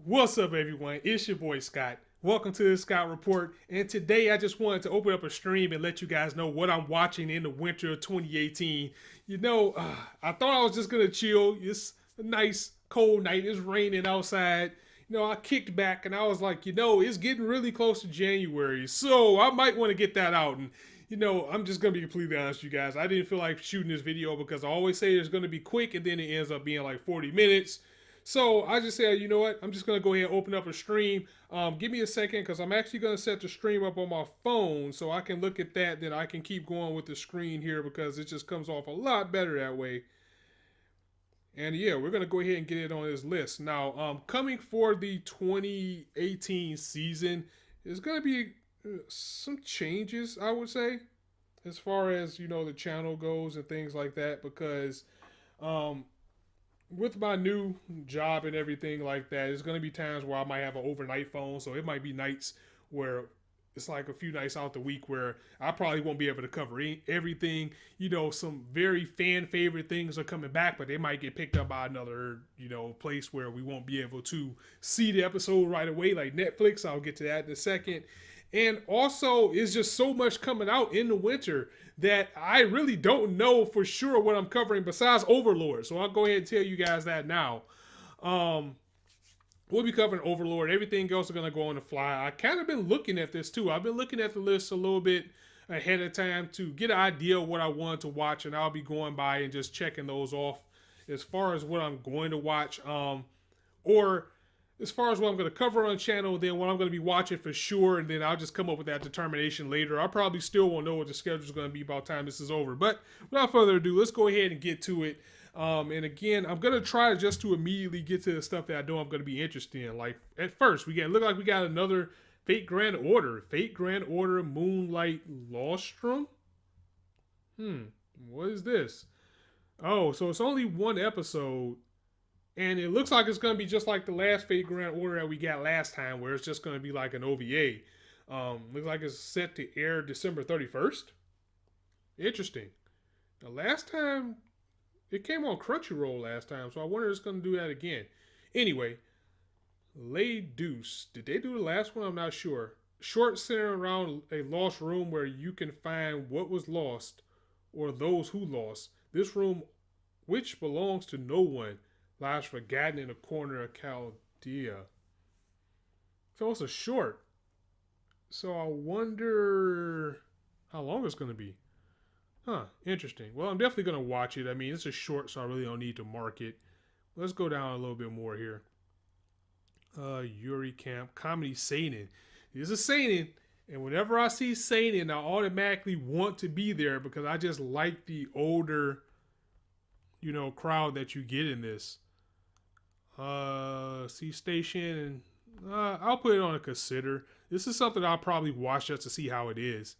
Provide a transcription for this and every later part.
What's up, everyone? It's your boy Scott. Welcome to the Scott Report. And today I just wanted to open up a stream and let you guys know what I'm watching in the winter of 2018. I thought I was just going to chill. It's a nice cold night. It's raining outside. I kicked back and I was like, it's getting really close to January. So I might want to get that out. And, I'm just going to be completely honest with you guys. I didn't feel like shooting this video because I always say it's going to be quick and then it ends up being like 40 minutes. So I just said, you know what? I'm just going to go ahead and open up a stream. Give me a second because I'm actually going to set the stream up on my phone so I can look at that. Then I can keep going with the screen here because it just comes off a lot better that way. And yeah, we're going to go ahead and get it on this list. Now, coming for the 2018 season is going to be some changes, I would say, as far as, the channel goes and things like that because um, with my new job and everything like that, there's going to be times where I might have an overnight phone. So it might be nights where it's like a few nights out the week where I probably won't be able to cover everything. Some very fan favorite things are coming back, but they might get picked up by another, place where we won't be able to see the episode right away, like Netflix. I'll get to that in a second. And also, it's just so much coming out in the winter that I really don't know for sure what I'm covering besides Overlord. So I'll go ahead and tell you guys that now. Um, we'll be covering Overlord. Everything else is going to go on the fly. I kind of been looking at this too. I've been looking at the list a little bit ahead of time to get an idea of what I wanted to watch, and I'll be going by and just checking those off as far as what I'm going to watch. Or as far as what I'm going to cover on the channel, then what I'm going to be watching for sure, and then I'll just come up with that determination later. I probably still won't know what the schedule is going to be by the time this is over. But without further ado, let's go ahead and get to it. And again, I'm going to try just to immediately get to the stuff that I know I'm going to be interested in. Like, at first, look like we got another Fate Grand Order. Fate Grand Order Moonlight Lostrum? What is this? Oh, so it's only one episode. And it looks like it's going to be just like the last Fate Grand Order that we got last time, where it's just going to be like an OVA. Looks like it's set to air December 31st. Interesting. The last time, it came on Crunchyroll last time, so I wonder if it's going to do that again. Anyway, Lay Deuce. Did they do the last one? I'm not sure. Short centered around a lost room where you can find what was lost or those who lost. This room, which belongs to no one, lies forgotten in a corner of Chaldea. So it's a short. So I wonder how long it's going to be. Interesting. Well, I'm definitely going to watch it. I mean, it's a short, so I really don't need to mark it. Let's go down a little bit more here. Uri Camp, comedy seinen. This is seinen, and whenever I see seinen, I automatically want to be there because I just like the older, crowd that you get in this. C Station, and I'll put it on a consider. This is something I'll probably watch just to see how it is.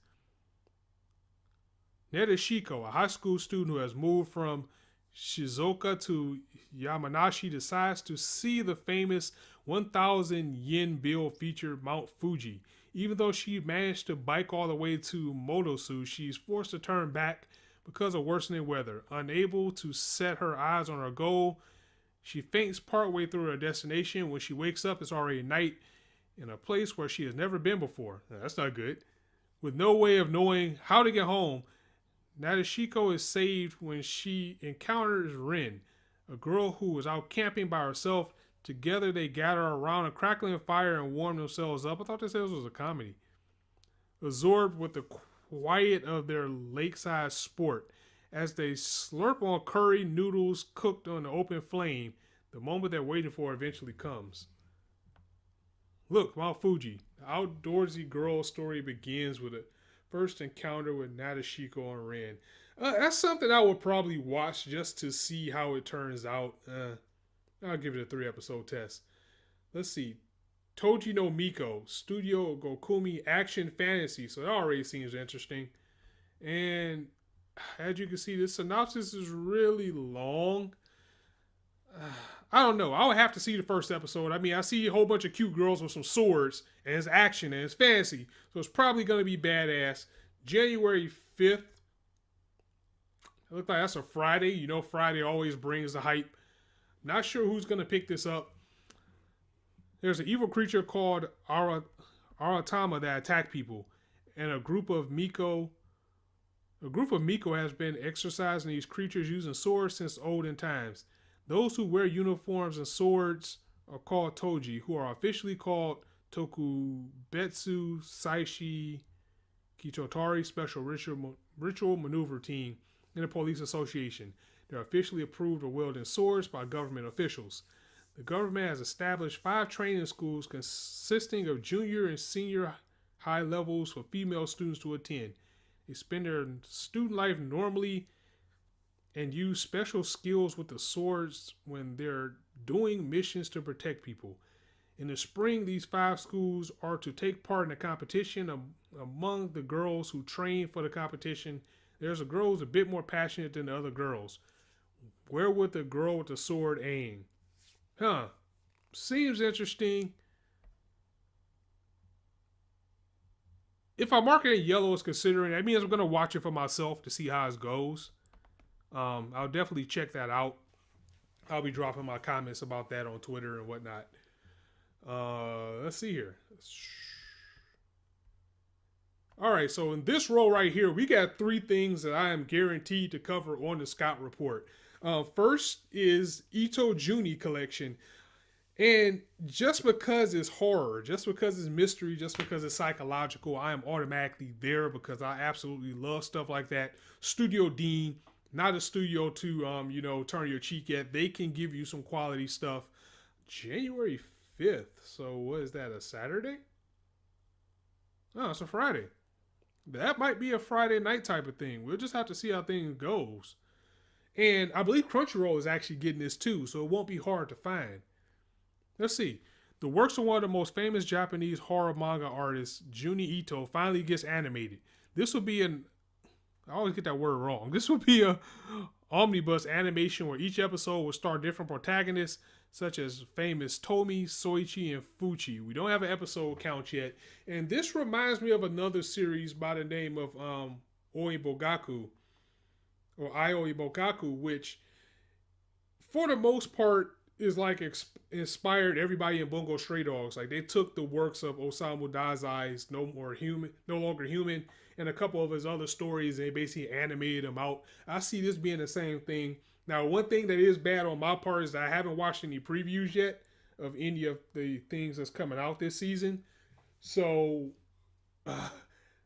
Nedashiko, a high school student who has moved from Shizuoka to Yamanashi, decides to see the famous 1,000 yen bill feature Mount Fuji. Even though she managed to bike all the way to Motosu, she's forced to turn back because of worsening weather. Unable to set her eyes on her goal, she faints partway through her destination. When she wakes up, it's already night in a place where she has never been before. Now, that's not good. With no way of knowing how to get home, Nadeshiko is saved when she encounters Rin, a girl who is out camping by herself. Together, they gather around a crackling fire and warm themselves up. I thought this was a comedy. Absorbed with the quiet of their lakeside sport, as they slurp on curry noodles cooked on the open flame, the moment they're waiting for eventually comes. Look, Mount Fuji. The outdoorsy girl story begins with a first encounter with Nadeshiko and Ren. That's something I would probably watch just to see how it turns out. I'll give it a 3-episode test. Let's see. Toji no Miko, Studio Gokumi Action Fantasy. So that already seems interesting. And as you can see, this synopsis is really long. I don't know. I would have to see the first episode. I mean, I see a whole bunch of cute girls with some swords, and it's action, and it's fantasy. So it's probably going to be badass. January 5th. It looks like that's a Friday. You know, Friday always brings the hype. Not sure who's going to pick this up. There's an evil creature called Aratama that attack people, and a group of Miko has been exercising these creatures using swords since olden times. Those who wear uniforms and swords are called Toji, who are officially called Tokubetsu Saishi Kichotari Special Ritual Maneuver Team in the Police Association. They're officially approved of wielding swords by government officials. The government has established 5 training schools consisting of junior and senior high levels for female students to attend. They spend their student life normally and use special skills with the swords when they're doing missions to protect people. In the spring, these 5 schools are to take part in a competition. Among the girls who train for the competition, there's a girl who's a bit more passionate than the other girls. Where would the girl with the sword aim? Seems interesting. If I mark it in yellow as considering, that means I'm going to watch it for myself to see how it goes. I'll definitely check that out. I'll be dropping my comments about that on Twitter and whatnot. Let's see here. All right, so in this row right here, we got 3 things that I am guaranteed to cover on the Scout Report. First is Ito Juni collection. And just because it's horror, just because it's mystery, just because it's psychological, I am automatically there because I absolutely love stuff like that. Studio Dean, not a studio to, turn your cheek at. They can give you some quality stuff. January 5th. So what is that, a Saturday? Oh, it's a Friday. That might be a Friday night type of thing. We'll just have to see how things goes. And I believe Crunchyroll is actually getting this too, so it won't be hard to find. Let's see. The works of one of the most famous Japanese horror manga artists, Juni Ito, finally gets animated. This will be I always get that word wrong. This will be a omnibus animation where each episode will star different protagonists, such as famous Tomi, Soichi, and Fuchi. We don't have an episode count yet. And this reminds me of another series by the name of Oibogaku, or Ioibogaku, which, for the most part, is like inspired everybody in Bungo Stray Dogs. Like, they took the works of Osamu Dazai's No Longer Human and a couple of his other stories and they basically animated them out. I see this being the same thing. Now, one thing that is bad on my part is that I haven't watched any previews yet of any of the things that's coming out this season. So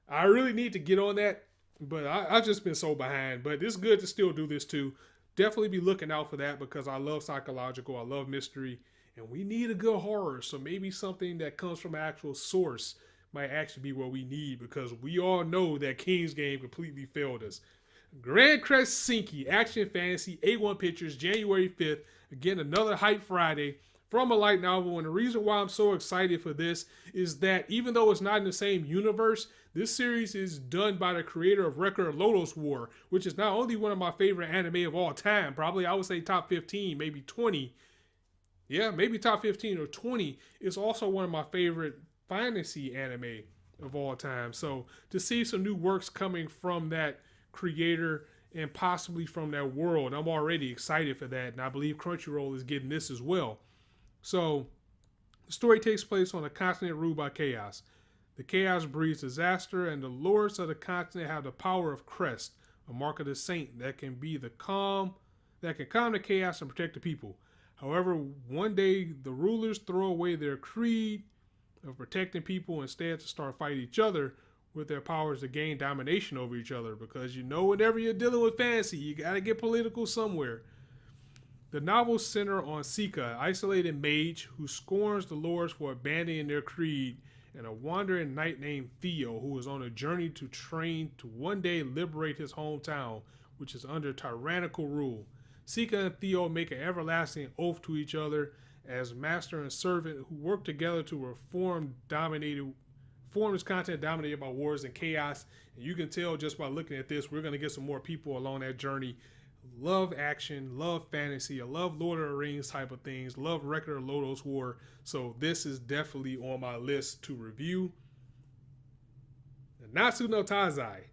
I really need to get on that, but I've just been so behind. But it's good to still do this too. Definitely be looking out for that because I love psychological, I love mystery, and we need a good horror. So maybe something that comes from an actual source might actually be what we need because we all know that King's Game completely failed us. Grand Crest Sinky, Action Fantasy, A1 Pictures, January 5th. Again, another Hype Friday from a light novel. And the reason why I'm so excited for this is that even though it's not in the same universe, this series is done by the creator of Record of Lodoss War, which is not only one of my favorite anime of all time, probably I would say top 15, maybe 20. Yeah, maybe top 15 or 20. It's also one of my favorite fantasy anime of all time. So to see some new works coming from that creator and possibly from that world, I'm already excited for that. And I believe Crunchyroll is getting this as well. So the story takes place on a continent ruled by chaos. The chaos breeds disaster, and the lords of the continent have the power of Crest, a mark of the saint that can calm the chaos and protect the people. However, one day the rulers throw away their creed of protecting people instead to start fighting each other with their powers to gain domination over each other. Because whenever you're dealing with fantasy, you gotta get political somewhere. The novel centers on Sika, an isolated mage who scorns the lords for abandoning their creed, and a wandering knight named Theo, who is on a journey to train to one day liberate his hometown, which is under tyrannical rule. Sika and Theo make an everlasting oath to each other as master and servant who work together to reform this continent dominated by wars and chaos. And you can tell just by looking at this, we're going to get some more people along that journey. Love action, love fantasy, I love Lord of the Rings type of things, love Record of Lodoss War. So this is definitely on my list to review. Natsu no Taizai.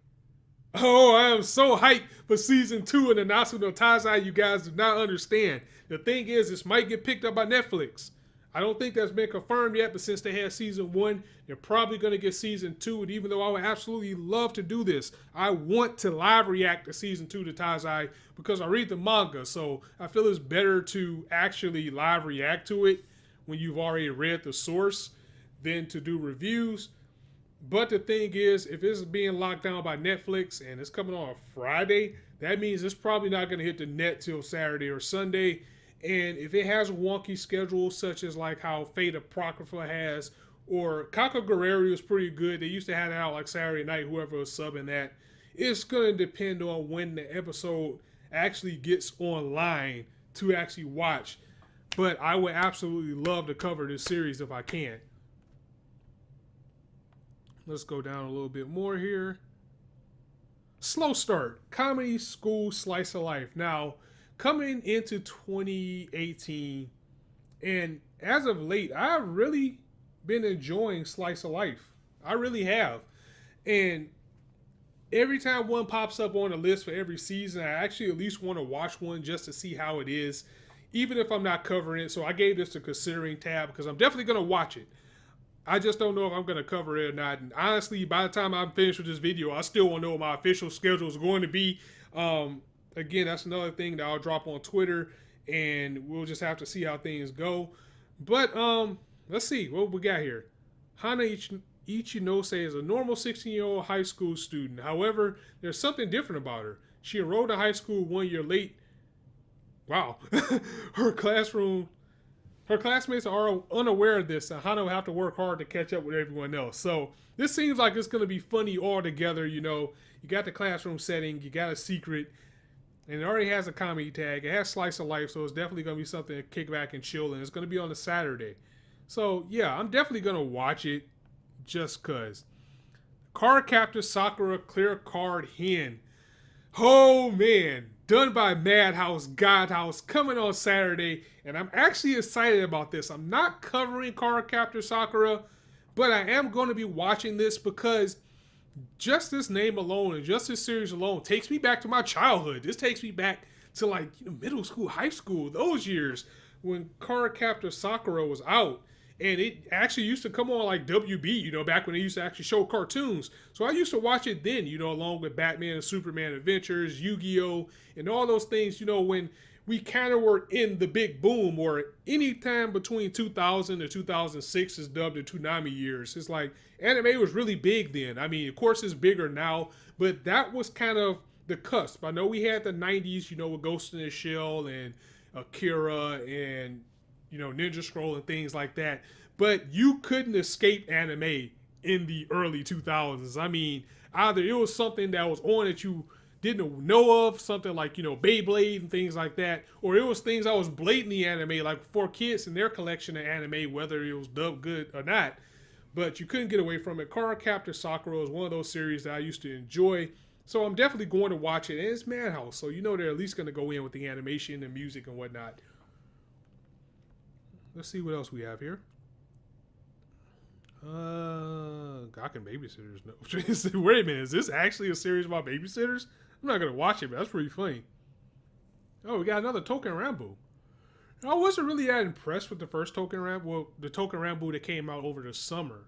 Oh, I am so hyped for season 2 of the Natsu no Taizai. You guys do not understand. The thing is, this might get picked up by Netflix. I don't think that's been confirmed yet, but since they had season 1, they're probably going to get season 2. And even though I would absolutely love to do this, I want to live react to season 2 to Taizai because I read the manga. So I feel it's better to actually live react to it when you've already read the source than to do reviews. But the thing is, if it's being locked down by Netflix and it's coming on a Friday, that means it's probably not going to hit the net till Saturday or Sunday. And if it has a wonky schedule, such as like how Fate Apocrypha has, or Kakagureri is pretty good. They used to have it out like Saturday night, whoever was subbing that. It's going to depend on when the episode actually gets online to actually watch. But I would absolutely love to cover this series if I can. Let's go down a little bit more here. Slow start. Comedy school slice of life. Now, coming into 2018, and as of late, I've really been enjoying slice of life. I really have. And every time one pops up on the list for every season, I actually at least want to watch one just to see how it is, even if I'm not covering it. So I gave this a considering tab because I'm definitely going to watch it. I just don't know if I'm going to cover it or not. And honestly, by the time I'm finished with this video, I still won't know what my official schedule is going to be. Again, that's another thing that I'll drop on Twitter, and we'll just have to see how things go. But let's see what we got here. Hana Ichinose is a normal 16-year-old high school student. However, there's something different about her. She enrolled in high school 1 year late. Wow. Her classmates are unaware of this, and Hana will have to work hard to catch up with everyone else. So this seems like it's going to be funny all together. You know, you got the classroom setting, you got a secret, and it already has a comedy tag. It has slice of life, so it's definitely going to be something to kick back and chill, and it's going to be on a Saturday. So yeah, I'm definitely going to watch it just because. Card Captor Sakura Clear Card Hen. Oh man, done by Madhouse Godhouse, coming on Saturday, and I'm actually excited about this. I'm not covering Card Captor Sakura, but I am going to be watching this because just this name alone and just this series alone takes me back to my childhood. This takes me back to like middle school, high school, those years when Card Captor Sakura was out. And it actually used to come on like WB, back when they used to actually show cartoons. So I used to watch it then, along with Batman and Superman Adventures, Yu-Gi-Oh! And all those things, when we kind of were in the big boom, or any time between 2000 and 2006 is dubbed the Toonami years. It's like anime was really big then. I mean, of course it's bigger now, but that was kind of the cusp. I know we had the 90s, with Ghost in the Shell and Akira and Ninja Scroll and things like that. But you couldn't escape anime in the early 2000s. I mean, either it was something that was on that you didn't know of, something like, Beyblade and things like that, or it was things that was blatantly anime, like for kids in their collection of anime, whether it was dubbed good or not. But you couldn't get away from it. Card Captor Sakura was one of those series that I used to enjoy. So I'm definitely going to watch it. And it's Madhouse, so they're at least going to go in with the animation and music and whatnot. Let's see what else we have here. Gakuen Babysitters. No. Wait a minute, is this actually a series about babysitters? I'm not gonna watch it, but that's pretty funny. Oh, we got another Token Ranbu. I wasn't really that impressed with the first Token Ranbu. Well, the Token Ranbu that came out over the summer.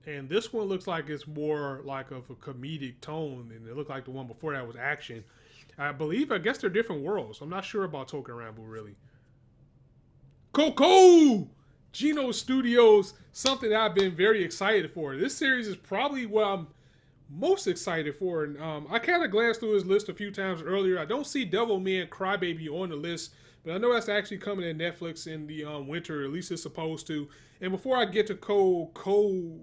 And this one looks like it's more like of a comedic tone, and it looked like the one before that was action. I guess they're different worlds. I'm not sure about Token Ranbu really. Coco! Geno Studios, something that I've been very excited for. This series is probably what I'm most excited for. And I kind of glanced through his list a few times earlier. I don't see Devilman Crybaby on the list, but I know that's actually coming to Netflix in the winter, at least it's supposed to. And before I get to Koku,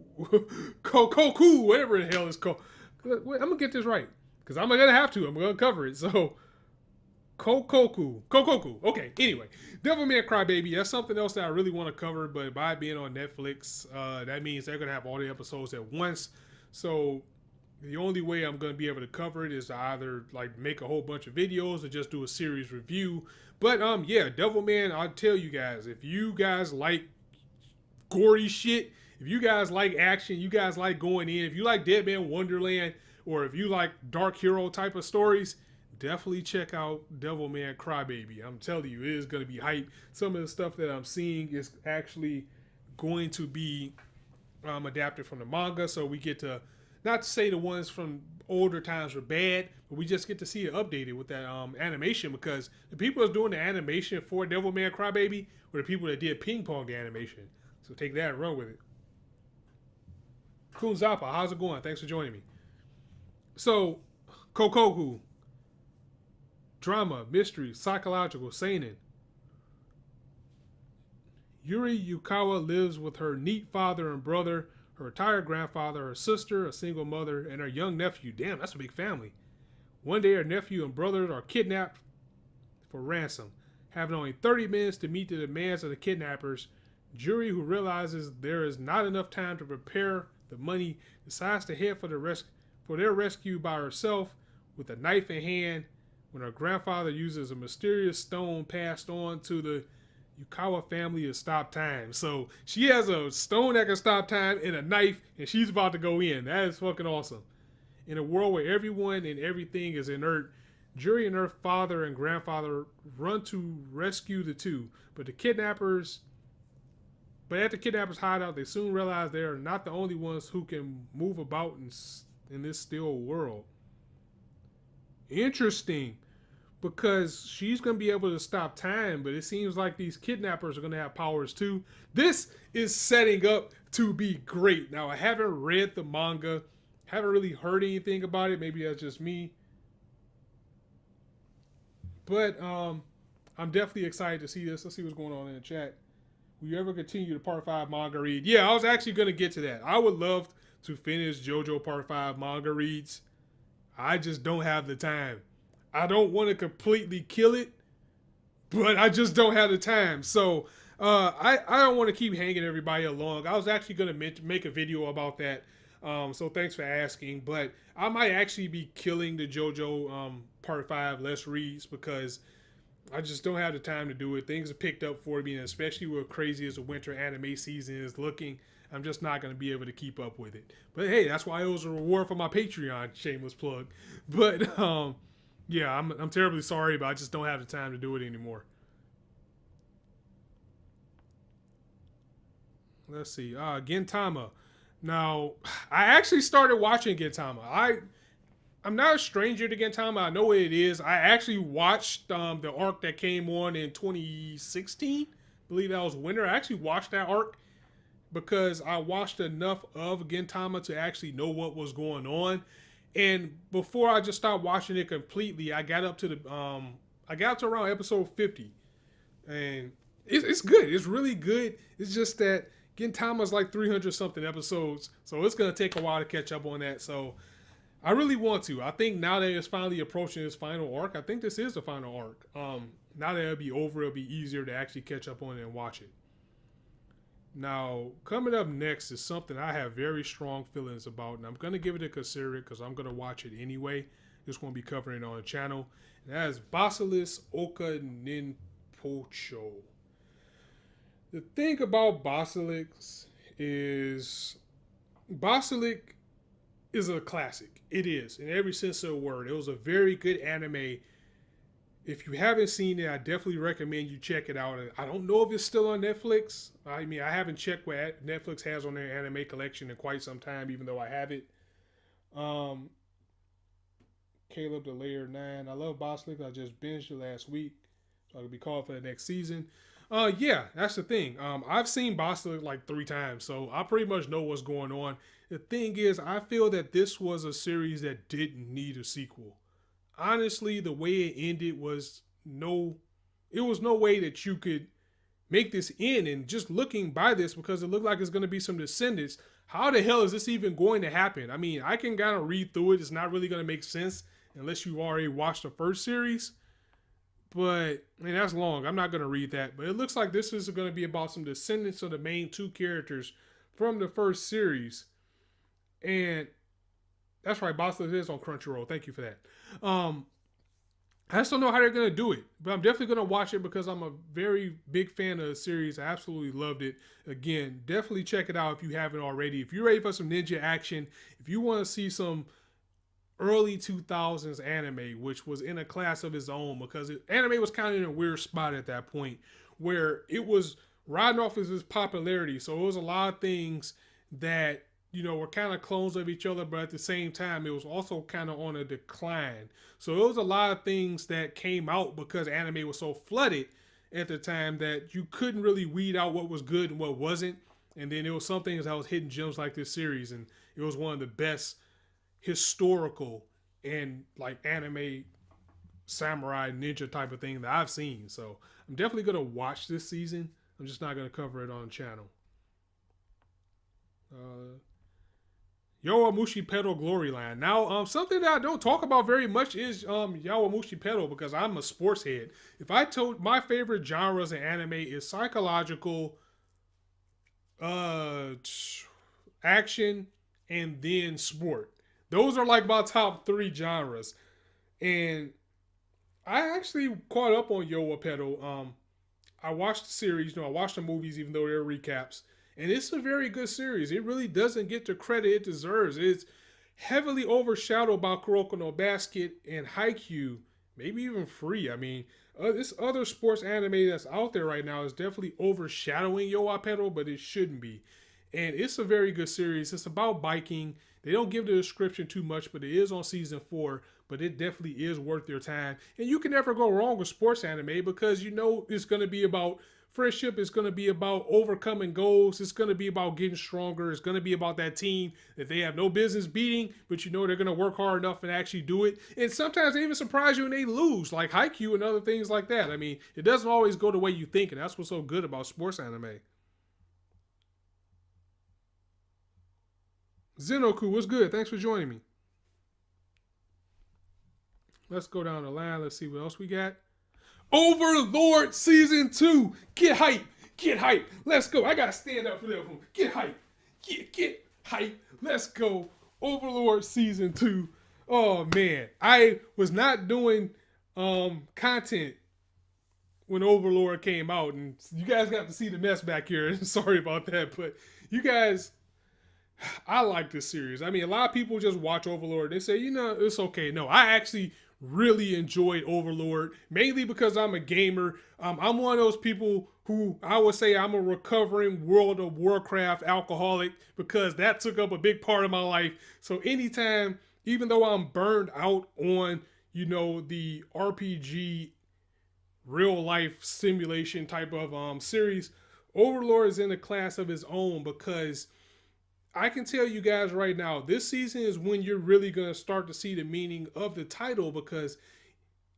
whatever the hell it's called, I'm going to get this right, because I'm going to have to. I'm going to cover it. So, Kokoku. Okay, anyway. Devilman Crybaby, that's something else that I really want to cover, but by it being on Netflix, that means they're going to have all the episodes at once. So the only way I'm going to be able to cover it is to either like make a whole bunch of videos or just do a series review. But yeah, Devilman, I'll tell you guys, if you guys like gory shit, if you guys like action, you guys like going in, if you like Dead Man Wonderland, or if you like Dark Hero type of stories, definitely check out Devilman Crybaby. I'm telling you, it is going to be hype. Some of the stuff that I'm seeing is actually going to be adapted from the manga, so we get to, not to say the ones from older times were bad, but we just get to see it updated with that animation, because the people that's doing the animation for Devilman Crybaby were the people that did Ping Pong the animation. So take that and run with it. Kunzapa, how's it going? Thanks for joining me. So, Kokoku, drama, mystery, psychological, seinen. Yuri Yukawa lives with her neat father and brother, her retired grandfather, her sister, a single mother, and her young nephew. Damn, that's a big family. One day, her nephew and brother are kidnapped for ransom. Having only 30 minutes to meet the demands of the kidnappers, Yuri, who realizes there is not enough time to prepare the money, decides to head for their rescue by herself with a knife in hand when her grandfather uses a mysterious stone passed on to the Yukawa family to stop time. So she has a stone that can stop time and a knife, and she's about to go in. That is fucking awesome. In a world where everyone and everything is inert, Yuri and her father and grandfather run to rescue the two, but at the kidnappers' hideout, they soon realize they are not the only ones who can move about in this still world. Interesting, because she's going to be able to stop time, but it seems like these kidnappers are going to have powers too. This is setting up to be great. Now, I haven't read the manga, haven't really heard anything about it. Maybe that's just me. But I'm definitely excited to see this. Let's see what's going on in the chat. Will you ever continue the Part 5 manga read? Yeah, I was actually going to get to that. I would love to finish JoJo Part 5 manga reads. I just don't have the time. I don't want to completely kill it, but I just don't have the time. So I don't want to keep hanging everybody along. I was actually going to make a video about that. So thanks for asking. But I might actually be killing the JoJo Part 5 less reads, because I just don't have the time to do it. Things are picked up for me, and especially with crazy as the winter anime season is looking, I'm just not going to be able to keep up with it. But hey, that's why it was a reward for my Patreon, shameless plug. But yeah, I'm terribly sorry, but I just don't have the time to do it anymore. Let's see. Gintama. Now, I actually started watching Gintama. I'm not a stranger to Gintama. I know what it is. I actually watched the arc that came on in 2016. I believe that was winter. I actually watched that arc because I watched enough of Gintama to actually know what was going on. And before I just stopped watching it completely, I got up to around episode 50, and it's good. It's really good. It's just that Gintama's like 300 something episodes, so it's gonna take a while to catch up on that. So I really want to. I think now that it's finally approaching its final arc, I think this is the final arc. Now that it'll be over, it'll be easier to actually catch up on it and watch it. Now, coming up next is something I have very strong feelings about, and I'm going to give it a consider because I'm going to watch it anyway. Just won't be covering it on the channel. And that is Basilisk Oka Ninpocho. The thing about Basilisk is a classic. It is, in every sense of the word. It was a very good anime. If you haven't seen it, I definitely recommend you check it out. I don't know if it's still on Netflix. I mean, I haven't checked what Netflix has on their anime collection in quite some time, even though I have it. Caleb the Layer 9. I love Basilisk. I just binged it last week, so I could be called for the next season. Yeah, that's the thing. I've seen Basilisk like 3 times, so I pretty much know what's going on. The thing is, I feel that this was a series that didn't need a sequel. Honestly, the way it ended was no way that you could make this end. And just looking by this, because it looked like it's going to be some descendants, how the hell is this even going to happen? I mean, I can kind of read through it. It's not really going to make sense unless you've already watched the first series. But, I mean, that's long. I'm not going to read that. But it looks like this is going to be about some descendants of the main 2 characters from the first series. And that's right, Basilisk is on Crunchyroll. Thank you for that. I just don't know how they're going to do it. But I'm definitely going to watch it because I'm a very big fan of the series. I absolutely loved it. Again, definitely check it out if you haven't already. If you're ready for some ninja action, if you want to see some early 2000s anime, which was in a class of its own because anime was kind of in a weird spot at that point where it was riding off of its popularity. So it was a lot of things that, you know, were kind of clones of each other, but at the same time, it was also kind of on a decline. So it was a lot of things that came out because anime was so flooded at the time that you couldn't really weed out what was good and what wasn't. And then there was some things that was hidden gems like this series, and it was one of the best historical and like anime samurai ninja type of thing that I've seen. So I'm definitely gonna watch this season. I'm just not gonna cover it on the channel. Yowamushi Petal Glory Line. Now, something that I don't talk about very much is Yowamushi Petal because I'm a sports head. If I told my favorite genres in anime is psychological, action, and then sport. Those are like my top 3 genres. And I actually caught up on Yowa Petal. I watched the series, I watched the movies even though they're recaps. And it's a very good series. It really doesn't get the credit it deserves. It's heavily overshadowed by Kuroko no Basket and Haikyuu, maybe even Free. I mean, this other sports anime that's out there right now is definitely overshadowing Yowa Petal, but it shouldn't be. And it's a very good series. It's about biking. They don't give the description too much, but it is on season 4. But it definitely is worth your time. And you can never go wrong with sports anime because you know it's going to be about friendship. It's going to be about overcoming goals. It's going to be about getting stronger. It's going to be about that team that they have no business beating, but you know they're going to work hard enough and actually do it. And sometimes they even surprise you and they lose, like Haikyuu and other things like that. I mean, it doesn't always go the way you think, and that's what's so good about sports anime. Zenoku, what's good? Thanks for joining me. Let's go down the line. Let's see what else we got. Overlord Season 2. Get hype. Get hype. Let's go. I got to stand up for that one. Get hype. Get hype. Let's go. Overlord Season 2. Oh, man. I was not doing content when Overlord came out. And you guys got to see the mess back here. Sorry about that. But you guys, I like this series. I mean, a lot of people just watch Overlord. They say, you know, it's okay. No, I actually really enjoyed Overlord, mainly because I'm a gamer. I'm one of those people who I would say I'm a recovering World of Warcraft alcoholic because that took up a big part of my life. So anytime, even though I'm burned out on, you know, the RPG real life simulation type of series, Overlord is in a class of its own because I can tell you guys right now, this season is when you're really going to start to see the meaning of the title because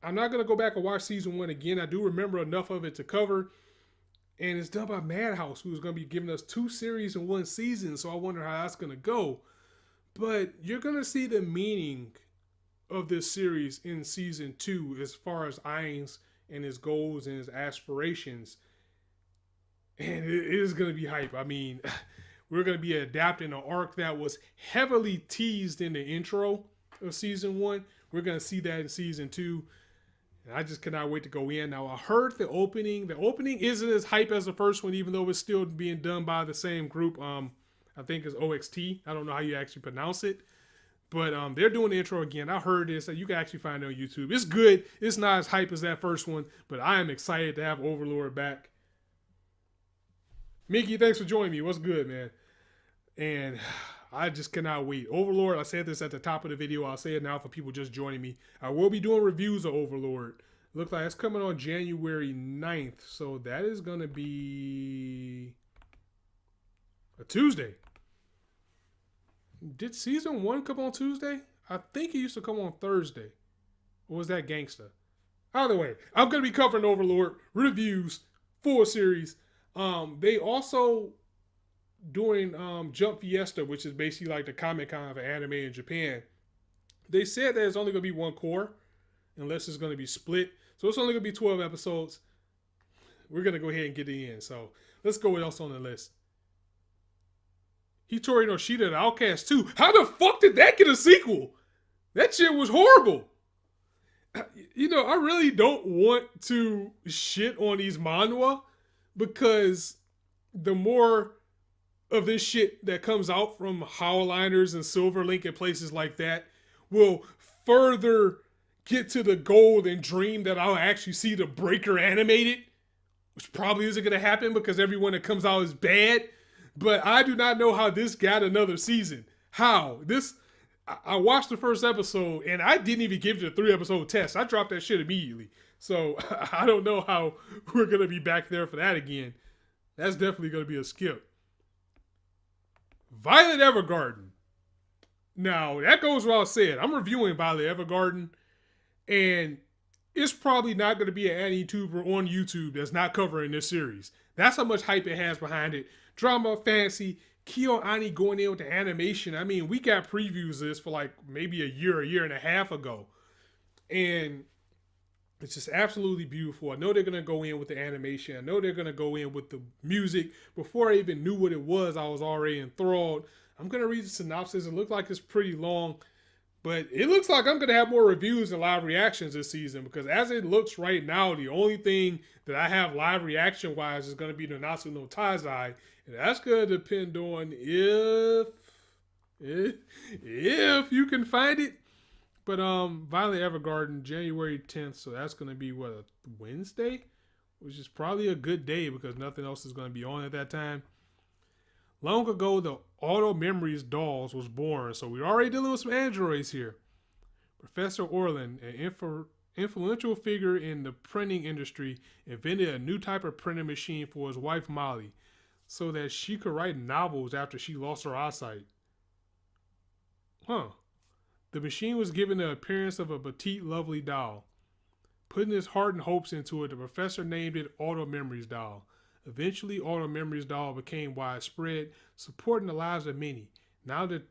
I'm not going to go back and watch season 1 again. I do remember enough of it to cover. And it's done by Madhouse, who's going to be giving us 2 series in 1 season. So I wonder how that's going to go. But you're going to see the meaning of this series in season 2 as far as Ainz and his goals and his aspirations. And it is going to be hype. I mean, we're going to be adapting an arc that was heavily teased in the intro of season 1. We're going to see that in season 2. And I just cannot wait to go in. Now, I heard the opening. The opening isn't as hype as the first one, even though it's still being done by the same group. I think it's OXT. I don't know how you actually pronounce it. But they're doing the intro again. I heard this. You can actually find it on YouTube. It's good. It's not as hype as that first one. But I am excited to have Overlord back. Mickey, thanks for joining me. What's good, man? And I just cannot wait. Overlord, I said this at the top of the video. I'll say it now for people just joining me. I will be doing reviews of Overlord. Looks like it's coming on January 9th. So that is going to be a Tuesday. Did season 1 come on Tuesday? I think it used to come on Thursday. Or was that Gangsta? Either way, I'm going to be covering Overlord reviews, full series. They also doing Jump Fiesta, which is basically like the Comic-Con of anime in Japan. They said that it's only going to be 1 core, unless it's going to be split. So it's only going to be 12 episodes. We're going to go ahead and get it in. So let's go with else on the list. Hitori no Shida, the Outcast 2. How the fuck did that get a sequel? That shit was horrible. You know, I really don't want to shit on these manhwa because the more of this shit that comes out from Howliners and Silverlink and places like that, will further get to the goal and dream that I'll actually see the Breaker animated, which probably isn't going to happen because everyone that comes out is bad. But I do not know how this got another season. How? I watched the first episode and I didn't even give it a 3-episode test. I dropped that shit immediately. So I don't know how we're going to be back there for that again. That's definitely going to be a skip. Violet Evergarden. Now, that goes without saying. I'm reviewing Violet Evergarden, and it's probably not going to be an anti-tuber on YouTube that's not covering this series. That's how much hype it has behind it. Drama, fantasy, Kyo Ani going in with the animation. I mean, we got previews of this for like maybe a year and a half ago. And it's just absolutely beautiful. I know they're going to go in with the animation. I know they're going to go in with the music. Before I even knew what it was, I was already enthralled. I'm going to read the synopsis. It looks like it's pretty long, but it looks like I'm going to have more reviews and live reactions this season because as it looks right now, the only thing that I have live reaction-wise is going to be the Natsu no Taizai, and that's going to depend on if you can find it. But Violet Evergarden, January 10th, so that's going to be, what, a Wednesday? Which is probably a good day because nothing else is going to be on at that time. Long ago, the Auto Memories Dolls was born, so we're already dealing with some androids here. Professor Orland, an influential figure in the printing industry, invented a new type of printing machine for his wife Molly, so that she could write novels after she lost her eyesight. The machine was given the appearance of a petite, lovely doll. Putting his heart and hopes into it, the professor named it Auto Memories Doll. Eventually, Auto Memories Doll became widespread, supporting the lives of many. Now the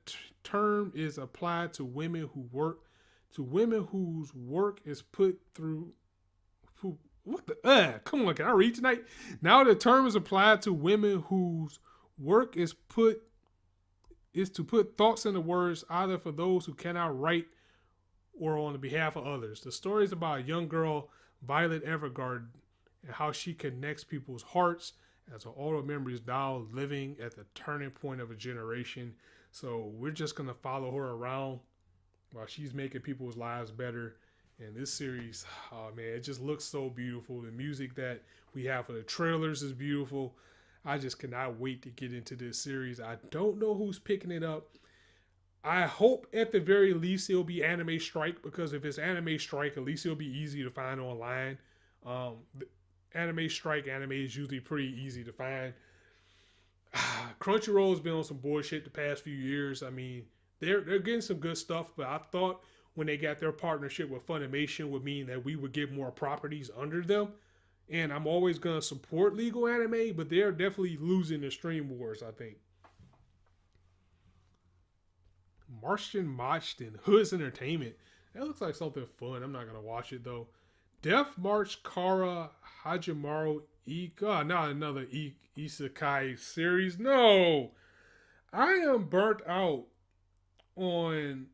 term is applied to women whose work is put through. Come on, can I read tonight? Now the term is applied to women whose work is to put thoughts into words, either for those who cannot write or on behalf of others. The story is about a young girl, Violet Evergarden, and how she connects people's hearts as an Auto Memories doll living at the turning point of a generation. So we're just going to follow her around while she's making people's lives better. And this series, oh man, it just looks so beautiful. The music that we have for the trailers is beautiful. I just cannot wait to get into this series. I don't know who's picking it up. I hope at the very least it'll be Anime Strike, because if it's Anime Strike, at least it'll be easy to find online. Anime Strike anime is usually pretty easy to find. Crunchyroll's been on some bullshit the past few years. I mean, they're getting some good stuff, but I thought when they got their partnership with Funimation would mean that we would get more properties under them. And I'm always going to support legal anime, but they're definitely losing the stream wars, I think. Martian Machton, Hoods Entertainment. That looks like something fun. I'm not going to watch it, though. Death March Kara Hajimaru Ika. Not another Isekai series. No! I am burnt out on...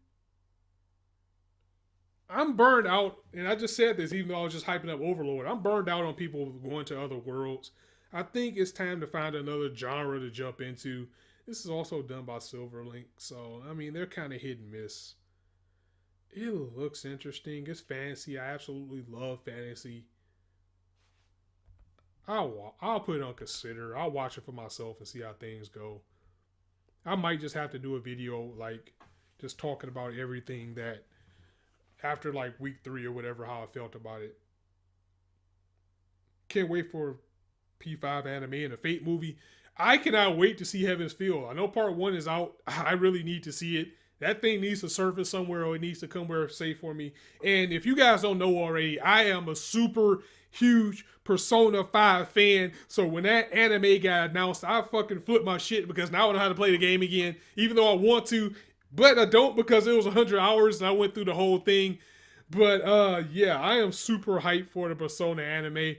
I'm burned out, and I just said this even though I was just hyping up Overlord. I'm burned out on people going to other worlds. I think it's time to find another genre to jump into. This is also done by Silverlink, so, I mean, they're kind of hit and miss. It looks interesting. It's fantasy. I absolutely love fantasy. I'll put it on consider. I'll watch it for myself and see how things go. I might just have to do a video, like, just talking about everything that after like week 3 or whatever, how I felt about it. Can't wait for P5 anime and a Fate movie. I cannot wait to see Heaven's Feel. I know part 1 is out. I really need to see it. That thing needs to surface somewhere, or it needs to come where it's safe for me. And if you guys don't know already, I am a super huge Persona 5 fan. So when that anime got announced, I fucking flipped my shit because now I know how to play the game again, even though I want to. But I don't, because it was 100 hours and I went through the whole thing. But yeah, I am super hyped for the Persona anime.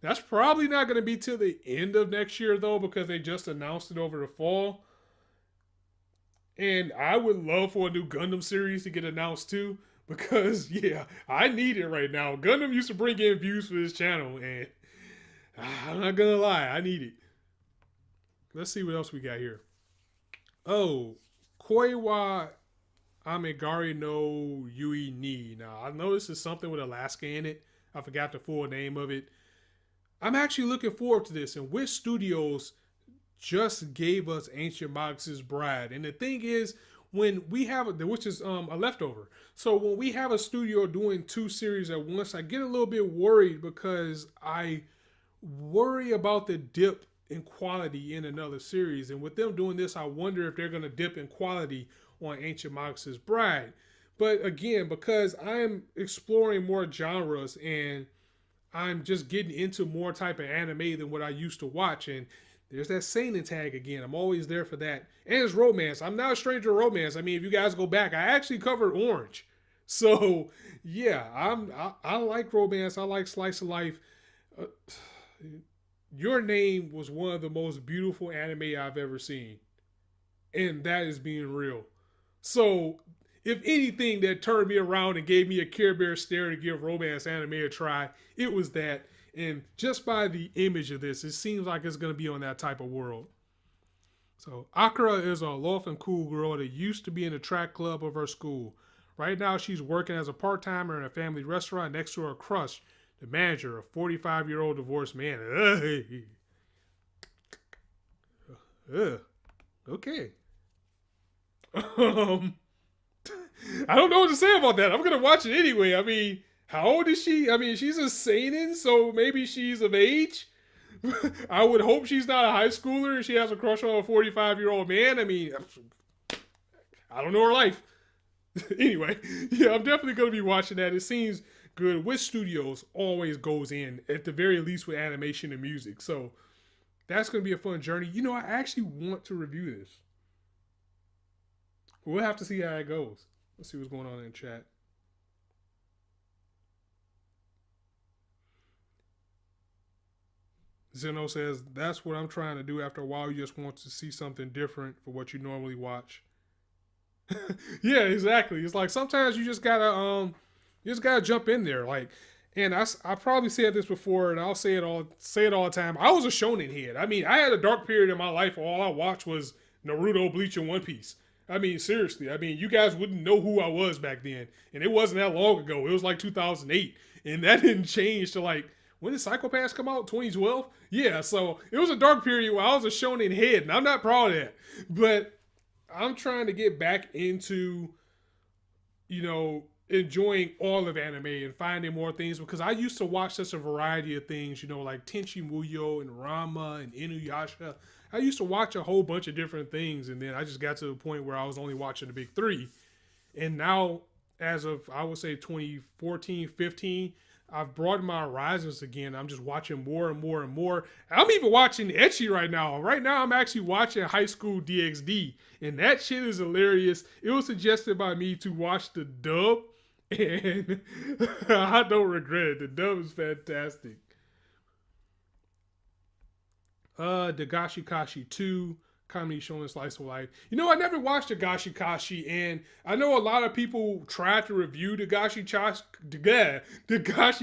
That's probably not going to be till the end of next year, though, because they just announced it over the fall. And I would love for a new Gundam series to get announced too, because yeah, I need it right now. Gundam used to bring in views for this channel, and I'm not going to lie, I need it. Let's see what else we got here. Oh, Koiwa Amigari no Yui ni. Now, I know this is something with Alaska in it. I forgot the full name of it. I'm actually looking forward to this. And Wish Studios just gave us Ancient Mox's Bride. And the thing is, when we have, which is a leftover. So when we have a studio doing two series at once, I get a little bit worried because I worry about the dip in quality in another series. And with them doing this, I wonder if they're going to dip in quality on Ancient Mox's Bride. But again, because I'm exploring more genres and I'm just getting into more type of anime than what I used to watch, and there's that seinen tag again. I'm always there for that. And it's romance. I'm not a stranger to romance. I mean, if you guys go back, I actually covered Orange. So yeah, I like romance. I like slice of life. Your Name was one of the most beautiful anime I've ever seen, and that is being real. So if anything that turned me around and gave me a Care Bear stare to give romance anime a try, it was that. And just by the image of this, it seems like it's going to be on that type of world. So Akira is a loaf and cool girl that used to be in the track club of her school. Right now, she's working as a part-timer in a family restaurant next to her crush, the manager, a 45-year-old divorced man. Okay. I don't know what to say about that. I'm going to watch it anyway. I mean, how old is she? I mean, she's a seinen, so maybe she's of age. I would hope she's not a high schooler and she has a crush on a 45-year-old man. I mean, I don't know her life. Anyway, yeah, I'm definitely going to be watching that. It seems good. Wish Studios always goes in, at the very least, with animation and music. So that's going to be a fun journey. You know, I actually want to review this. We'll have to see how it goes. Let's see what's going on in chat. Zeno says, that's what I'm trying to do. After a while, you just want to see something different for what you normally watch. Yeah, exactly. It's like sometimes you just gotta jump in there. Like, and I probably said this before, and I'll say it all the time. I was a shonen head. I mean, I had a dark period in my life where all I watched was Naruto, Bleach, and One Piece. I mean, seriously. I mean, you guys wouldn't know who I was back then, and it wasn't that long ago. It was like 2008, and that didn't change to like, when did Psycho Pass come out? 2012? Yeah, so it was a dark period where I was a shonen head, and I'm not proud of that. But I'm trying to get back into, enjoying all of anime and finding more things, because I used to watch such a variety of things, like Tenchi Muyo and Rama and Inuyasha. I used to watch a whole bunch of different things, and then I just got to the point where I was only watching the big three. And now, as of, I would say 2014, 15, I've broadened my horizons again. I'm just watching more and more and more. I'm even watching ecchi right now. Right now, I'm actually watching High School DxD, and that shit is hilarious. It was suggested by me to watch the dub, and I don't regret it. The dub is fantastic. Dagashi Kashi 2, comedy showing slice of life. I never watched Dagashi Kashi, and I know a lot of people tried to review Dagashi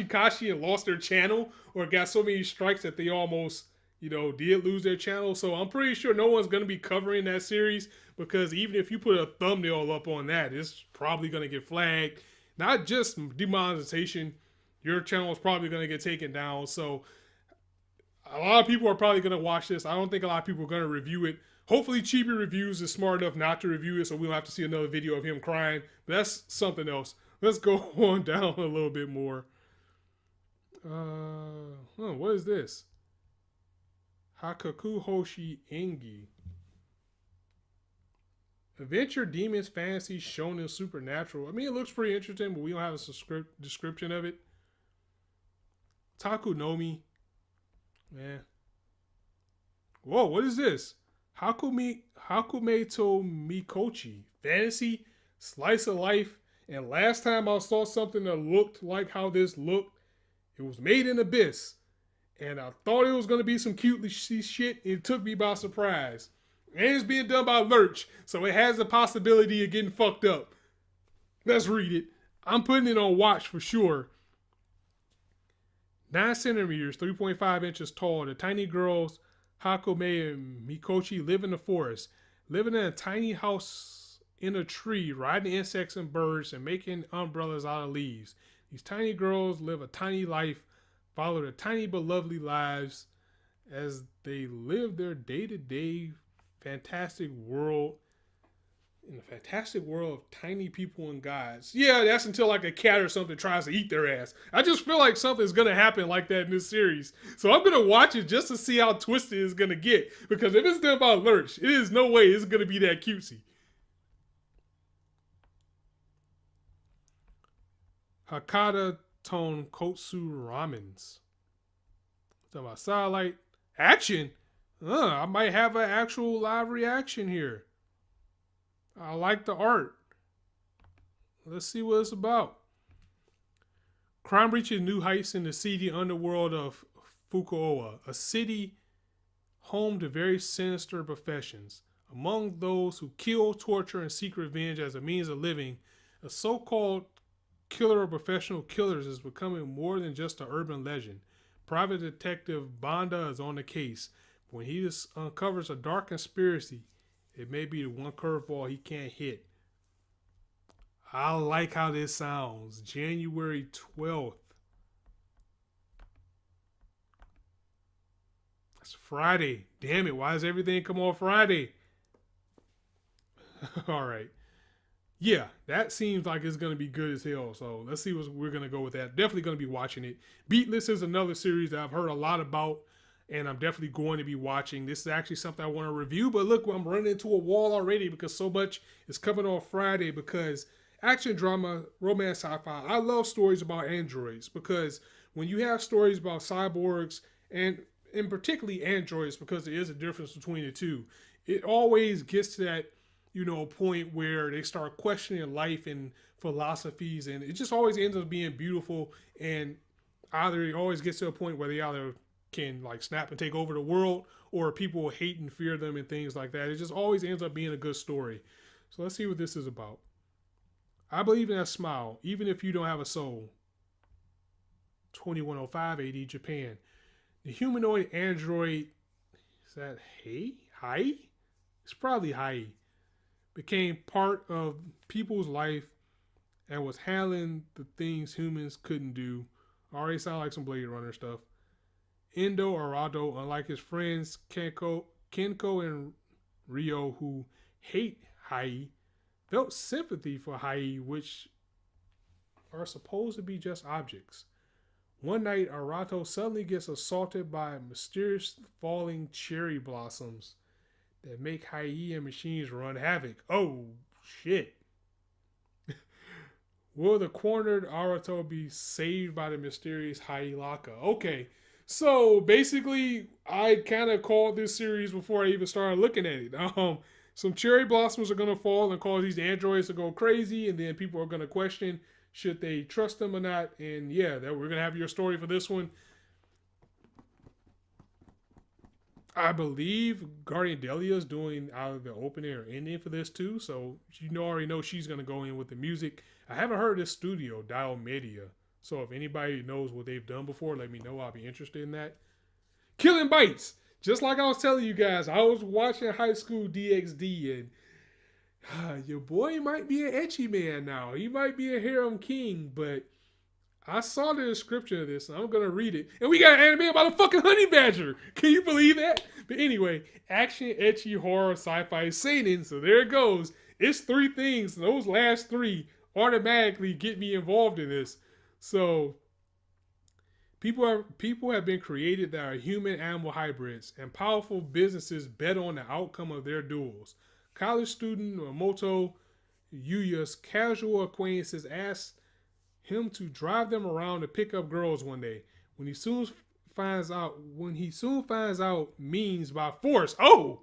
Kashi and lost their channel, or got so many strikes that they almost, did lose their channel. So I'm pretty sure no one's going to be covering that series, because even if you put a thumbnail up on that, it's probably going to get flagged. Not just demonetization, your channel is probably going to get taken down. So a lot of people are probably going to watch this. I don't think a lot of people are going to review it. Hopefully Chibi Reviews is smart enough not to review it, so we don't have to see another video of him crying. But that's something else. Let's go on down a little bit more. What is this? Hakaku Hoshi Engi. Adventure Demons Fantasy Shonen Supernatural. I mean, it looks pretty interesting, but we don't have a description of it. Taku Nomi. Man. Whoa, what is this? Hakume to Mikochi. Fantasy, slice of life, and last time I saw something that looked like how this looked, it was made in Abyss. And I thought it was going to be some cute shit, and it took me by surprise. And it's being done by Lurch, so it has the possibility of getting fucked up. Let's read it. I'm putting it on watch for sure. 9 centimeters, 3.5 inches tall, the tiny girls Hakume and Mikochi live in the forest. Living in a tiny house in a tree, riding insects and birds, and making umbrellas out of leaves. These tiny girls live a tiny life, follow their tiny but lovely lives as they live their day-to-day fantastic world in the fantastic world of tiny people and gods. Yeah, that's until like a cat or something tries to eat their ass. I just feel like something's gonna happen like that in this series. So I'm gonna watch it just to see how twisted it's gonna get. Because if it's still about Lurch, it is no way it's gonna be that cutesy. Hakata Tone Kotsu Ramens. Talking about satellite action. I might have an actual live reaction here. I like the art. Let's see what it's about. Crime reaches new heights in the seedy underworld of Fukuoka, a city home to very sinister professions. Among those who kill, torture, and seek revenge as a means of living, a so-called killer of professional killers is becoming more than just an urban legend. Private Detective Banda is on the case. When he uncovers a dark conspiracy, it may be the one curveball he can't hit. I like how this sounds. January 12th. That's Friday. Damn it. Why does everything come on Friday? All right. Yeah, that seems like it's going to be good as hell. So let's see what we're going to go with that. Definitely going to be watching it. Beatless is another series that I've heard a lot about, and I'm definitely going to be watching. This is actually something I want to review, but look, I'm running into a wall already because so much is coming on Friday. Because action, drama, romance, sci-fi, I love stories about androids, because when you have stories about cyborgs and particularly androids, because there is a difference between the two, it always gets to that, point where they start questioning life and philosophies, and it just always ends up being beautiful. And either it always gets to a point where they either can like snap and take over the world, or people hate and fear them and things like that. It just always ends up being a good story. So let's see what this is about. I believe in that smile, even if you don't have a soul. 2105 AD Japan. The humanoid android, is that Hai? It's probably Hai. Became part of people's life and was handling the things humans couldn't do. Already sound like some Blade Runner stuff. Endo Arado, unlike his friends Kenko and Ryo, who hate Hai, felt sympathy for Hai, which are supposed to be just objects. One night, Arato suddenly gets assaulted by mysterious falling cherry blossoms that make Hai machines run havoc. Oh, shit. Will the cornered Arato be saved by the mysterious Hai Laka? Okay, so basically, I kind of called this series before I even started looking at it. Some cherry blossoms are going to fall and cause these androids to go crazy, and then people are going to question should they trust them or not. And yeah, we're going to have your story for this one. I believe Guardian Delia is doing either the opening or ending for this too. So already know she's going to go in with the music. I haven't heard this studio, Dial Media. So if anybody knows what they've done before, let me know. I'll be interested in that. Killing Bites. Just like I was telling you guys, I was watching High School DxD, and your boy might be an ecchi man now. He might be a harem king, but I saw the description of this, and I'm going to read it. And we got an anime about a fucking honey badger. Can you believe that? But anyway, action, ecchi, horror, sci-fi, seinen. So there it goes. It's 3 things. Those last 3 automatically get me involved in this. So people have been created that are human-animal hybrids, and powerful businesses bet on the outcome of their duels. College student Moto Yuya's casual acquaintances asked him to drive them around to pick up girls one day. When he soon finds out means by force. Oh,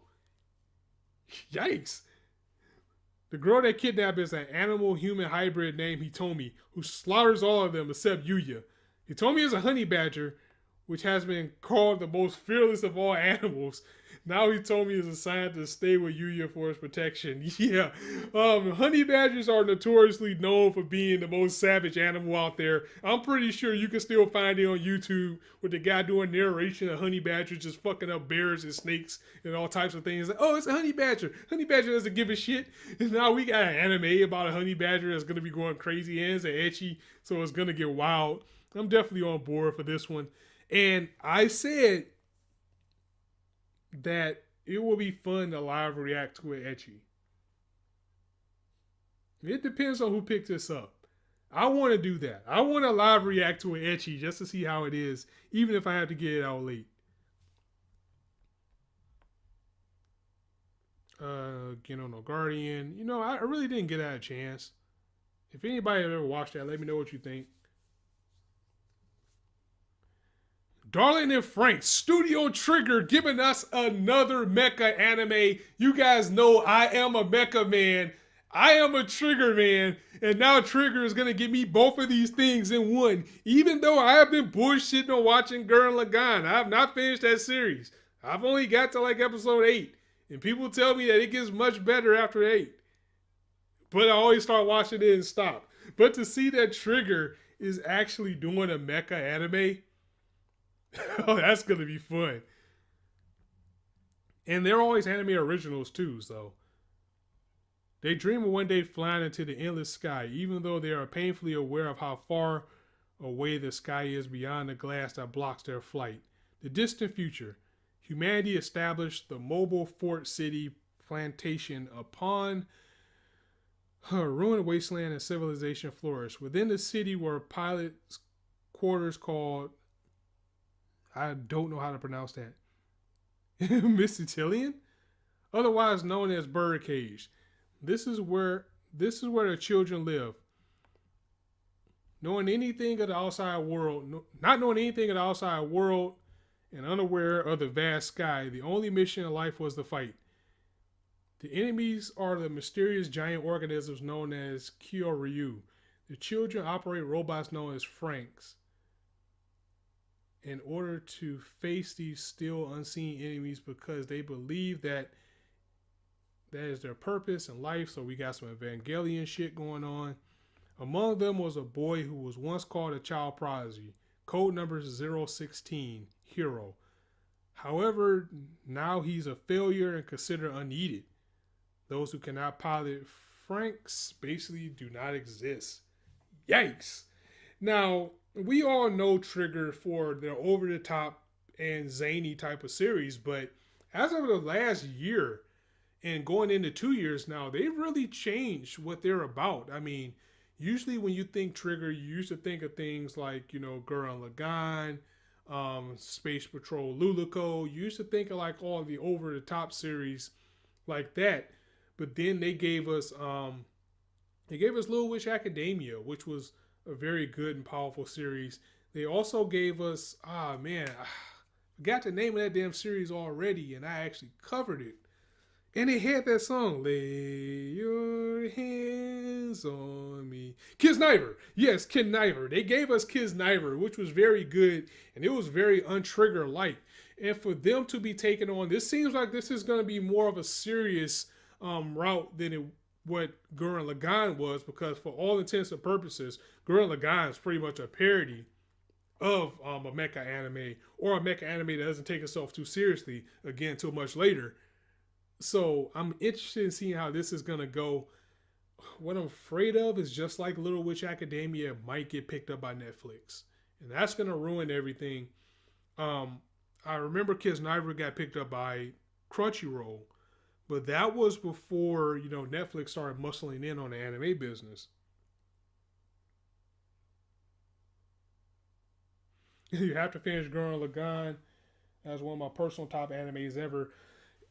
yikes! The girl they kidnapped is an animal-human hybrid named Hitomi, who slaughters all of them except Yuya. Hitomi is a honey badger, which has been called the most fearless of all animals. Now he told me he's assigned to stay with Yuya for his protection. Yeah. Honey badgers are notoriously known for being the most savage animal out there. I'm pretty sure you can still find it on YouTube with the guy doing narration of honey badgers just fucking up bears and snakes and all types of things. Like, oh, it's a honey badger. Honey badger doesn't give a shit. And now we got an anime about a honey badger that's gonna be going crazy and it's ecchi, so it's gonna get wild. I'm definitely on board for this one. And I said that it will be fun to live react to an ecchi. It depends on who picked this up. I want to do that. I want to live react to an ecchi just to see how it is, even if I have to get it out late. Geno no Guardian. You know, I really didn't get that a chance. If anybody ever watched that, let me know what you think. Darling and Frank, Studio Trigger giving us another mecha anime. You guys know I am a mecha man. I am a Trigger man. And now Trigger is going to give me both of these things in one. Even though I have been bullshitting on watching Gurren Lagann. I have not finished that series. I've only got to like episode 8. And people tell me that it gets much better after 8. But I always start watching it and stop. But to see that Trigger is actually doing a mecha anime, oh, that's going to be fun. And they're always anime originals too, so. They dream of one day flying into the endless sky, even though they are painfully aware of how far away the sky is beyond the glass that blocks their flight. The distant future. Humanity established the mobile fort city plantation upon a ruined wasteland and civilization flourished. Within the city were pilots' quarters called, I don't know how to pronounce that, Mystitillion, otherwise known as Birdcage. This is where the children live. Knowing anything of the outside world, not knowing anything of the outside world, and unaware of the vast sky, the only mission in life was to fight. The enemies are the mysterious giant organisms known as Kyoryu. The children operate robots known as Franks. In order to face these still unseen enemies because they believe that is their purpose in life. So we got some Evangelion shit going on. Among them was a boy who was once called a child prodigy. Code number 016, Hero. However, now he's a failure and considered unneeded. Those who cannot pilot Franks basically do not exist. Yikes. Now, we all know Trigger for their over-the-top and zany type of series, but as of the last year and going into 2 years now, they've really changed what they're about. I mean, usually when you think Trigger, you used to think of things like, you know, Gurren Lagann, Space Patrol Luluco. You used to think of like all the over-the-top series like that. But then they gave us Little Witch Academia, which was a very good and powerful series. They also gave us, I forgot the name of that damn series already, and I actually covered it. And it had that song, Lay Your Hands on Me. Kisniver. Yes, Kisniver. They gave us Kisniver, which was very good, and it was very untrigger-like. And for them to be taken on, this seems like this is going to be more of a serious route than what Gurren Lagann was, because for all intents and purposes, Gurren Lagann is pretty much a parody of a mecha anime, or a mecha anime that doesn't take itself too seriously, again, till much later. So I'm interested in seeing how this is going to go. What I'm afraid of is just like Little Witch Academia, it might get picked up by Netflix. And that's going to ruin everything. I remember Kisniver got picked up by Crunchyroll. But that was before, you know, Netflix started muscling in on the anime business. You have to finish Gurren Lagann. That's one of my personal top animes ever.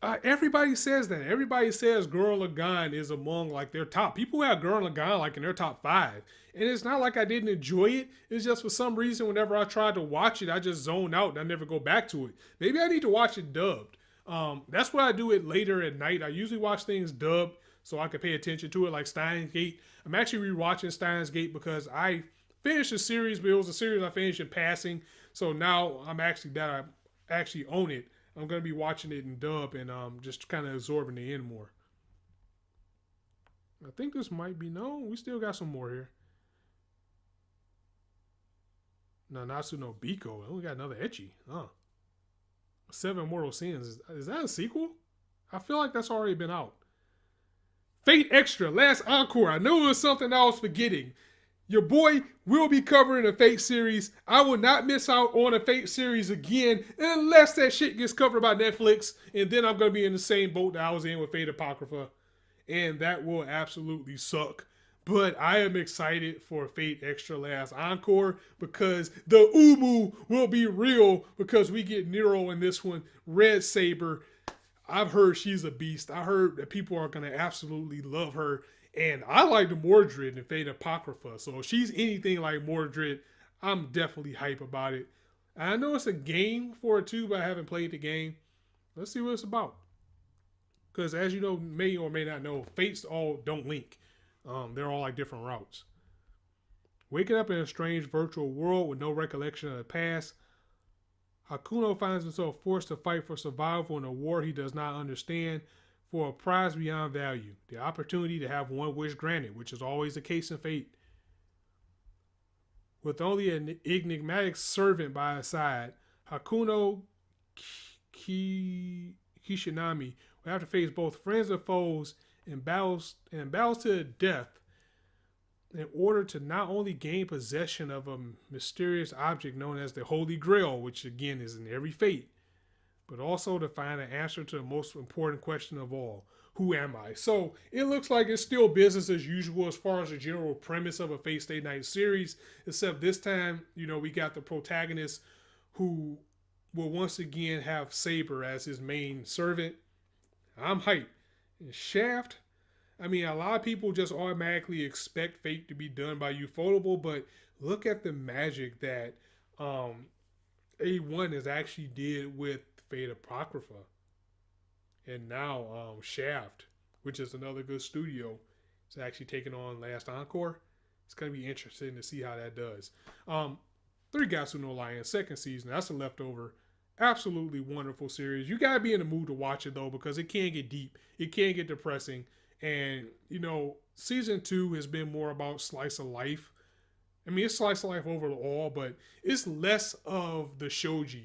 Everybody says that. Everybody says Gurren Lagann is among like their top. People have Gurren Lagann like in their top 5. And it's not like I didn't enjoy it. It's just for some reason whenever I tried to watch it, I just zone out and I never go back to it. Maybe I need to watch it dubbed. That's what I do it later at night. I usually watch things dubbed so I can pay attention to it, like Steins Gate. I'm actually rewatching Steins Gate because I finished a series, but it was a series I finished in passing. So now I actually own it. I'm going to be watching it in dub and just kind of absorbing the end more. I think this might be, no, we still got some more here. No, Natsu no Biko. Oh, we got another ecchi. Huh. Seven Mortal Sins. Is that a sequel? I feel like that's already been out. Fate Extra, last encore. I knew it was something I was forgetting. Your boy will be covering a Fate series. I will not miss out on a Fate series again unless that shit gets covered by Netflix. And then I'm going to be in the same boat that I was in with Fate Apocrypha. And that will absolutely suck. But I am excited for Fate Extra Last Encore because the Umu will be real because we get Nero in this one. Red Saber. I've heard she's a beast. I heard that people are going to absolutely love her. And I like the Mordred in Fate Apocrypha. So if she's anything like Mordred, I'm definitely hype about it. I know it's a game for it too, but I haven't played the game. Let's see what it's about. Because as you know, may or may not know, Fates all don't link. They're all like different routes. Waking up in a strange virtual world with no recollection of the past, Hakuno finds himself forced to fight for survival in a war he does not understand for a prize beyond value. The opportunity to have one wish granted, which is always the case in Fate. With only an enigmatic servant by his side, Hakuno Kishinami will have to face both friends and foes and battles to the death in order to not only gain possession of a mysterious object known as the Holy Grail, which again is in every Fate, but also to find an answer to the most important question of all: who am I? So it looks like it's still business as usual as far as the general premise of a Fate Stay Night series, except this time, we got the protagonist who will once again have Saber as his main servant. I'm hyped. And Shaft, a lot of people just automatically expect Fate to be done by Ufotable, but look at the magic that A1 has actually did with Fate Apocrypha. And now Shaft, which is another good studio, is actually taking on Last Encore. It's going to be interesting to see how that does. Three Gatsu no Lion, second season. That's a leftover. Absolutely wonderful series. You got to be in the mood to watch it, though, because it can get deep. It can get depressing. And, season 2 has been more about slice of life. It's slice of life overall, but it's less of the shogi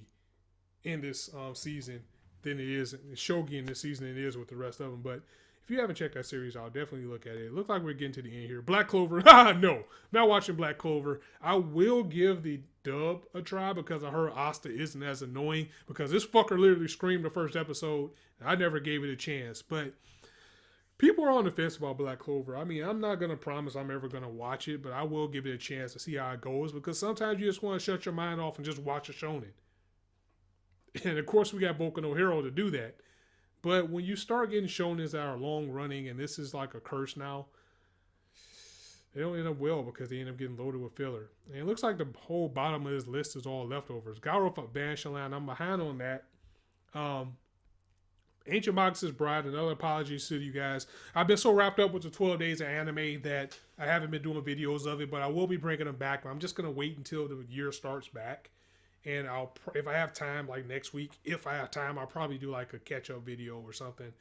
in this season than it is shogi in this season than it is with the rest of them. But if you haven't checked that series out, definitely look at it. It looks like we're getting to the end here. Black Clover, no, not watching Black Clover. I will give the dub a try because I heard Asta isn't as annoying, because this fucker literally screamed the first episode and I never gave it a chance. But people are on the fence about Black Clover. I'm not going to promise I'm ever going to watch it, but I will give it a chance to see how it goes, because sometimes you just want to shut your mind off and just watch a shonen. And of course we got Boku no Hero to do that. But when you start getting shonens that are long running, and this is like a curse now, they don't end up well because they end up getting loaded with filler. And it looks like the whole bottom of this list is all leftovers. Garo for Banshalan, I'm behind on that. Ancient Mox's Bride, another apologies to you guys. I've been so wrapped up with the 12 days of anime that I haven't been doing videos of it, but I will be bringing them back. I'm just going to wait until the year starts back. And if I have time, like next week, I'll probably do like a catch-up video or something.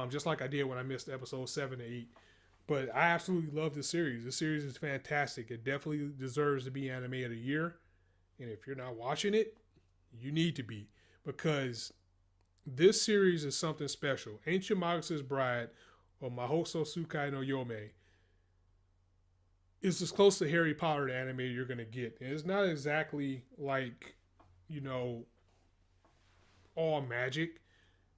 Just like I did when I missed episode 7 to 8. But I absolutely love this series. This series is fantastic. It definitely deserves to be anime of the year. And if you're not watching it, you need to be. Because this series is something special. Ancient Mox's Bride, or Mahoso Sukai no Yome, is as close to Harry Potter to anime you're going to get. And it's not exactly like, all magic.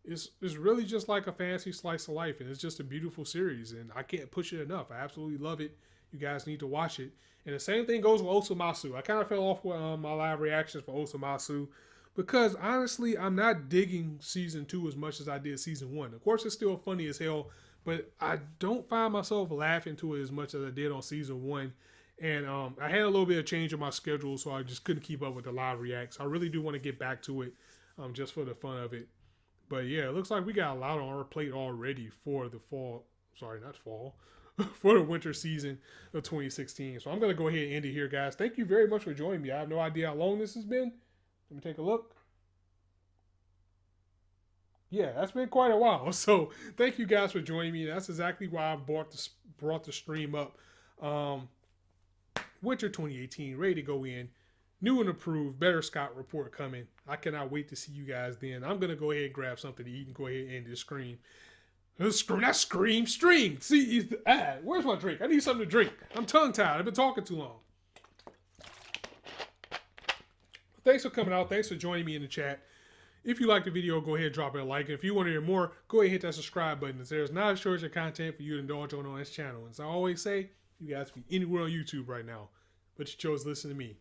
It's really just like a fantasy slice of life, and it's just a beautiful series, and I can't push it enough. I absolutely love it. You guys need to watch it. And the same thing goes with Osumasu. I kind of fell off with my live reactions for Osumasu because, honestly, I'm not digging season 2 as much as I did season 1. Of course, it's still funny as hell, but I don't find myself laughing to it as much as I did on season 1. And I had a little bit of change in my schedule, so I just couldn't keep up with the live reacts. I really do want to get back to it just for the fun of it. But yeah, it looks like we got a lot on our plate already for the for the winter season of 2016. So I'm going to go ahead and end it here, guys. Thank you very much for joining me. I have no idea how long this has been. Let me take a look. Yeah, that's been quite a while. So thank you guys for joining me. That's exactly why I brought the stream up. Um, Winter 2018, ready to go in. New and approved, better Scott report coming. I cannot wait to see you guys then. I'm gonna go ahead and grab something to eat and go ahead and end this stream. Stream. See, where's my drink? I need something to drink. I'm tongue tied. I've been talking too long. Thanks for coming out. Thanks for joining me in the chat. If you like the video, go ahead and drop it a like. And if you want to hear more, go ahead and hit that subscribe button. There's not a shortage of content for you to indulge on this channel. As I always say, you guys can be anywhere on YouTube right now, but you chose to listen to me.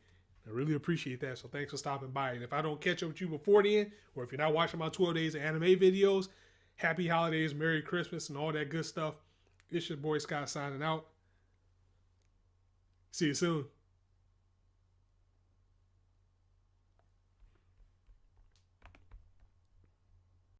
I really appreciate that. So thanks for stopping by. And if I don't catch up with you before then, or if you're not watching my 12 days of anime videos, happy holidays, Merry Christmas, and all that good stuff. It's your boy Scott signing out. See you soon.